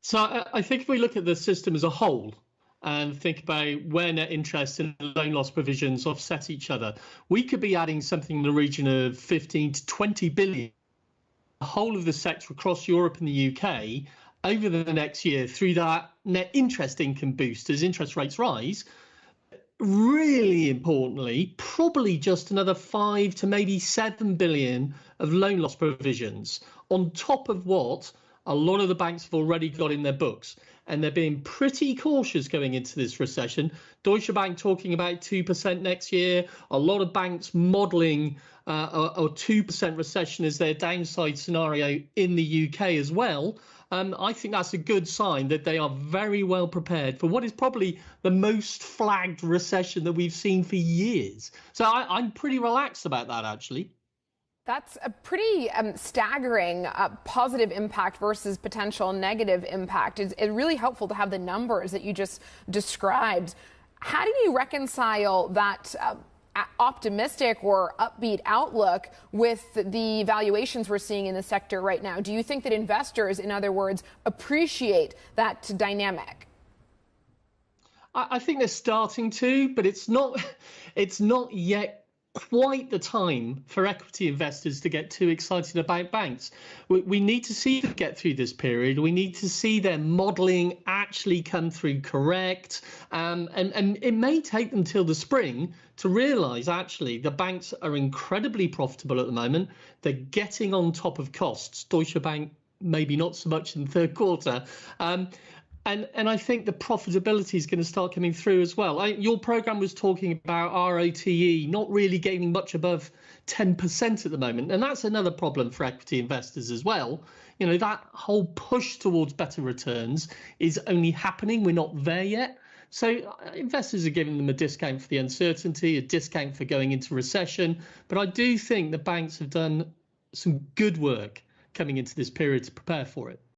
So I think if we look at the system as a whole and think about where net interest and loan loss provisions offset each other, we could be adding something in the region of 15 to 20 billion, the whole of the sector across Europe and the UK over the next year through that net interest income boost as interest rates rise. Really importantly, probably just another 5 to maybe 7 billion of loan loss provisions on top of what a lot of the banks have already got in their books. And they're being pretty cautious going into this recession. Deutsche Bank talking about 2% next year. A lot of banks modelling a 2% recession as their downside scenario in the UK as well. I think that's a good sign that they are very well prepared for what is probably the most flagged recession that we've seen for years. So I'm pretty relaxed about that, actually. That's a pretty staggering positive impact versus potential negative impact. It's really helpful to have the numbers that you just described. How do you reconcile that optimistic or upbeat outlook with the valuations we're seeing in the sector right now? Do you think that investors, in other words, appreciate that dynamic? I think they're starting to, but it's not yet quite the time for equity investors to get too excited about banks. We need to see them get through this period. We need to see their modelling actually come through correct. And it may take them till the spring to realise actually the banks are incredibly profitable at the moment. They're getting on top of costs. Deutsche Bank maybe not so much in the third quarter. And I think the profitability is going to start coming through as well. Your program was talking about ROTE not really gaining much above 10% at the moment. And that's another problem for equity investors as well. You know, that whole push towards better returns is only happening. We're not there yet. So investors are giving them a discount for the uncertainty, a discount for going into recession. But I do think the banks have done some good work coming into this period to prepare for it.